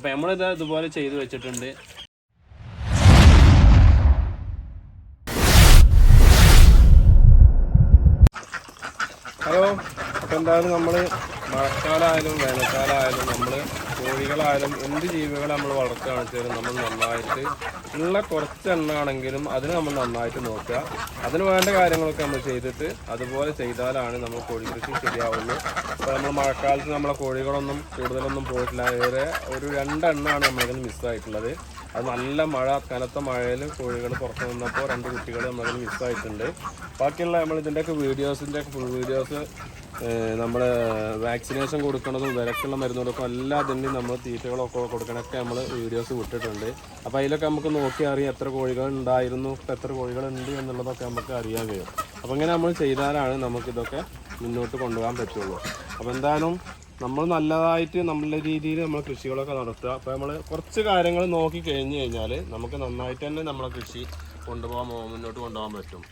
അപ്പോൾ നമ്മളിത് ഇതുപോലെ ചെയ്ത് വെച്ചിട്ടുണ്ട്. ഹലോ, അപ്പോൾ എന്തായാലും നമ്മൾ മഴക്കാലമായാലും വേനൽക്കാലമായാലും നമ്മൾ കോഴികളായാലും എന്ത് ജീവികളെ നമ്മൾ വളർത്തുകയാണെന്ന് വെച്ചാൽ നമ്മൾ നന്നായിട്ട് ഉള്ള കുറച്ച് എണ്ണമാണെങ്കിലും അതിന് നമ്മൾ നന്നായിട്ട് നോക്കുക. അതിന് വേണ്ട കാര്യങ്ങളൊക്കെ നമ്മൾ ചെയ്തിട്ട് അതുപോലെ ചെയ്താലാണ് നമ്മൾ കോഴി കൃഷി ശരിയാവുള്ളൂ. അപ്പോൾ നമ്മൾ മഴക്കാലത്ത് നമ്മളെ കോഴികളൊന്നും കൂടുതലൊന്നും പോയിട്ടില്ല. വേറെ ഒരു 2 എണ്ണമാണ് നമ്മളിതിൽ മിസ്സായിട്ടുള്ളത്. അത് നല്ല മഴ, കനത്ത മഴയിൽ കോഴികൾ പുറത്ത് നിന്നപ്പോൾ 2 കുട്ടികൾ നമ്മളതിൽ മിസ്സായിട്ടുണ്ട്. ബാക്കിയുള്ള നമ്മളിതിൻ്റെയൊക്കെ ഫുൾ വീഡിയോസ് നമ്മൾ വാക്സിനേഷൻ കൊടുക്കുന്നതും വിലക്കുള്ള മരുന്ന് കൊടുക്കും എല്ലാത്തിൻ്റെയും നമ്മൾ തീറ്റകളൊക്കെ കൊടുക്കണമൊക്കെ നമ്മൾ വീഡിയോസ് വിട്ടിട്ടുണ്ട്. അപ്പോൾ അതിലൊക്കെ നമുക്ക് നോക്കി അറിയാം എത്ര കോഴികൾ ഉണ്ടായിരുന്നു, എത്ര കോഴികളുണ്ട് എന്നുള്ളതൊക്കെ നമുക്ക് അറിയാൻ കഴിയും. അപ്പോൾ ഇങ്ങനെ നമ്മൾ ചെയ്താലാണ് നമുക്കിതൊക്കെ മുന്നോട്ട് കൊണ്ടുപോകാൻ പറ്റുള്ളൂ. അപ്പോൾ എന്തായാലും നമ്മൾ നല്ലതായിട്ട് നല്ല രീതിയിൽ നമ്മൾ കൃഷികളൊക്കെ നടത്തുക. അപ്പോൾ നമ്മൾ കുറച്ച് കാര്യങ്ങൾ നോക്കി കഴിഞ്ഞ് കഴിഞ്ഞാൽ നമുക്ക് നന്നായിട്ട് തന്നെ നമ്മളെ കൃഷി മുന്നോട്ട് കൊണ്ടുപോകാൻ പറ്റും.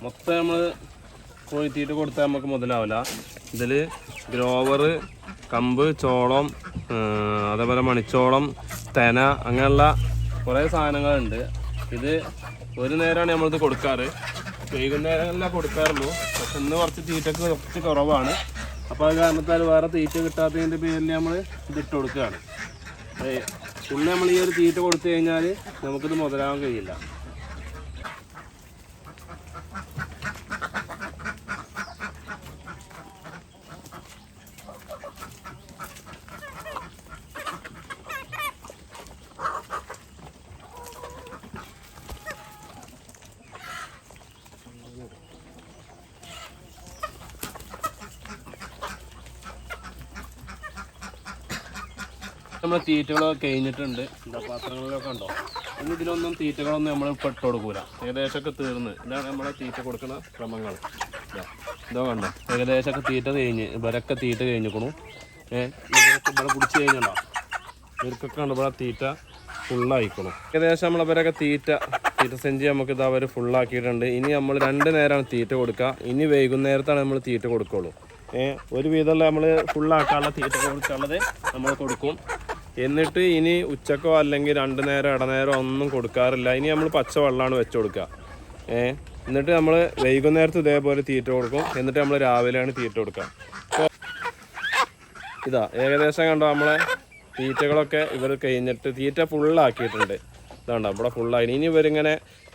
മൊത്തം നമ്മൾ കോഴിത്തീറ്റ കൊടുത്താൽ നമുക്ക് മുതലാവില്ല. ഇതിൽ ഗ്രോവർ, കമ്പ്, ചോളം, അതേപോലെ മണിച്ചോളം, തെന, അങ്ങനെയുള്ള കുറേ സാധനങ്ങളുണ്ട്. ഇത് ഒരു നേരമാണ് നമ്മളിത് കൊടുക്കാറ്, വൈകുന്നേരങ്ങളിലാണ് കൊടുക്കാറുള്ളൂ. പക്ഷെ ഇന്ന് കുറച്ച് തീറ്റക്ക് കുറച്ച് കുറവാണ്. അപ്പോൾ അത് കാരണത്താൽ വേറെ തീറ്റ കിട്ടാത്തതിൻ്റെ പേരിൽ നമ്മൾ ഇതിട്ട് കൊടുക്കുകയാണ്. ഫുള്ള് നമ്മൾ ഈ ഒരു തീറ്റ കൊടുത്തു കഴിഞ്ഞാൽ നമുക്കിത് മുതലാവാൻ കഴിയില്ല. നമ്മൾ തീറ്റകളൊക്കെ കഴിഞ്ഞിട്ടുണ്ട്. എന്താ പാത്രങ്ങളിലൊക്കെ ഉണ്ടോ? ഇനി ഇതിലൊന്നും തീറ്റകളൊന്നും നമ്മൾ ഇപ്പോൾ ഇട്ട് കൊടുക്കൂല. ഏകദേശമൊക്കെ തീർന്ന്. ഇതാണ് നമ്മളെ തീറ്റ കൊടുക്കുന്ന ക്രമങ്ങൾ. ഇതോ കണ്ടോ, ഏകദേശമൊക്കെ തീറ്റ കഴിഞ്ഞ് ഇവരൊക്കെ തീറ്റ കഴിഞ്ഞിക്കണു. ഇവരൊക്കെ ഇവിടെ കുടിച്ച് കഴിഞ്ഞുണ്ടോ, ഇവർക്കൊക്കെ ഉണ്ട് ഇവിടെ തീറ്റ ഫുള്ളായിക്കണു. ഏകദേശം നമ്മളിവരൊക്കെ തീറ്റ സെഞ്ചി നമുക്ക് ഇത് അവർ ഫുള്ളാക്കിയിട്ടുണ്ട്. ഇനി നമ്മൾ 2 നേരമാണ് തീറ്റ കൊടുക്കുക. ഇനി വൈകുന്നേരത്താണ് നമ്മൾ തീറ്റ കൊടുക്കുള്ളൂ. ഒരു വിധമുള്ള നമ്മൾ ഫുള്ളാക്കാനുള്ള തീറ്റ കൊടുക്കാനുള്ളത് നമ്മൾ കൊടുക്കും. എന്നിട്ട് ഇനി ഉച്ചക്കോ അല്ലെങ്കിൽ 2 നേരം ഇടനേരം ഒന്നും കൊടുക്കാറില്ല. ഇനി നമ്മൾ പച്ചവെള്ളമാണ് വെച്ച് കൊടുക്കുക. എന്നിട്ട് നമ്മൾ വൈകുന്നേരത്ത് ഇതേപോലെ തീറ്റ കൊടുക്കും. എന്നിട്ട് നമ്മൾ രാവിലെയാണ് തീറ്റ കൊടുക്കുക. അപ്പോൾ ഇതാ ഏകദേശം കണ്ടോ നമ്മളെ തീറ്റകളൊക്കെ ഇവർ കഴിഞ്ഞിട്ട് തീറ്റ ഫുള്ളാക്കിയിട്ടുണ്ട്. ഇതാണ്ടോ ഇവിടെ ഫുള്ളായി. ഇനി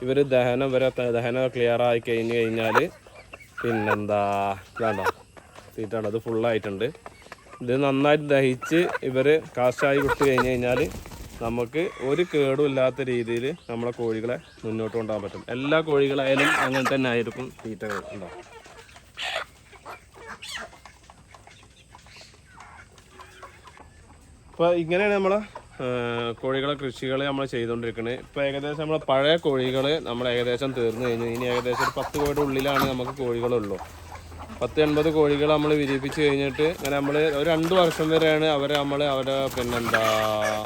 ഇവർ ദഹനം ക്ലിയർ ആയി കഴിഞ്ഞാൽ പിന്നെന്താ ഇതാണ്ടോ തീറ്റ അത് ഫുള്ളായിട്ടുണ്ട്. ഇത് നന്നായിട്ട് ദഹിച്ച് ഇവർ കാസ്റ്റായി കൊടുത്തു കഴിഞ്ഞാൽ നമുക്ക് ഒരു കേടും ഇല്ലാത്ത രീതിയിൽ നമ്മളെ കോഴികളെ മുന്നോട്ട് കൊണ്ടുപോകാൻ പറ്റും. എല്ലാ കോഴികളായാലും അങ്ങനെ തന്നെ ആയിരിക്കും തീറ്റകൾ ഉണ്ടാവും. അപ്പോൾ ഇങ്ങനെയാണ് നമ്മളെ കോഴികളെ കൃഷികൾ നമ്മൾ ചെയ്തുകൊണ്ടിരിക്കുന്നത്. ഇപ്പോൾ ഏകദേശം നമ്മളെ പഴയ കോഴികൾ നമ്മൾ ഏകദേശം തീർന്നു കഴിഞ്ഞു. ഇനി ഏകദേശം ഒരു 10 കോഴിയുടെ ഉള്ളിലാണ് നമുക്ക് കോഴികളുള്ളൂ. 80 കോഴികൾ നമ്മൾ വിരിയിപ്പിച്ച് കഴിഞ്ഞിട്ട് അങ്ങനെ നമ്മൾ ഒരു 2 വർഷം വരെയാണ് അവരെ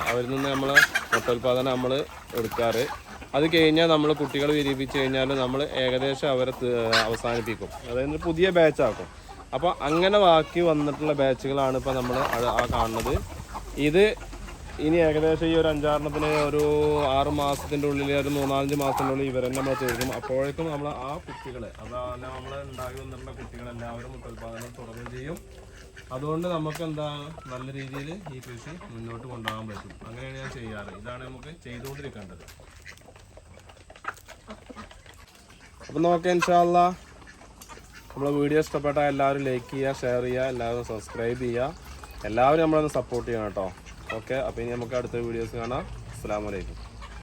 അവരിൽ നിന്ന് നമ്മൾ മുട്ടോൽപാദനം നമ്മൾ എടുക്കാറ്. അത് കഴിഞ്ഞാൽ നമ്മൾ കുട്ടികൾ വിരിയിപ്പിച്ച് കഴിഞ്ഞാൽ നമ്മൾ ഏകദേശം അവരെ അവസാനിപ്പിക്കും. അതായത് പുതിയ ബാച്ചാക്കും. അപ്പോൾ അങ്ങനെ ബാക്കി വന്നിട്ടുള്ള ബാച്ചുകളാണ് ഇപ്പോൾ നമ്മൾ കാണുന്നത്. ഇത് ഇനി ഏകദേശം ഈ ഒരു 5-6 ഒരു 6 മാസത്തിൻ്റെ ഉള്ളിൽ ഒരു 3-4 മാസത്തിൻ്റെ ഉള്ളിൽ ഇവരെന്നെ നമ്മൾ തീർക്കും. അപ്പോഴേക്കും നമ്മൾ ആ കുട്ടികളെ അതാണ് നമ്മൾ ഉണ്ടാക്കി വന്നിട്ടുള്ള കുട്ടികളെല്ലാവരും മുട്ടോൽപാദനം തുടങ്ങുകയും ചെയ്യും. അതുകൊണ്ട് നമുക്ക് നല്ല രീതിയിൽ ഈ കൃഷി മുന്നോട്ട് കൊണ്ടുപോകാൻ പറ്റും. അങ്ങനെയാണ് ഞാൻ ചെയ്യാറ്. ഇതാണ് നമുക്ക് ചെയ്തുകൊണ്ടിരിക്കേണ്ടത്. അപ്പം നോക്കാം ഇൻഷാ അല്ലാഹ്. നമ്മളെ വീഡിയോ ഇഷ്ടപ്പെട്ടാൽ എല്ലാവരും ലൈക്ക് ചെയ്യുക, ഷെയർ ചെയ്യുക, എല്ലാവരും സബ്സ്ക്രൈബ് ചെയ്യുക. എല്ലാവരും നമ്മളൊന്ന് സപ്പോർട്ട് ചെയ്യണം കേട്ടോ. ഓക്കെ, അപ്പോൾ ഇനി നമുക്ക് അടുത്ത വീഡിയോസ് കാണാം. അസ്സലാമു അലൈക്കും.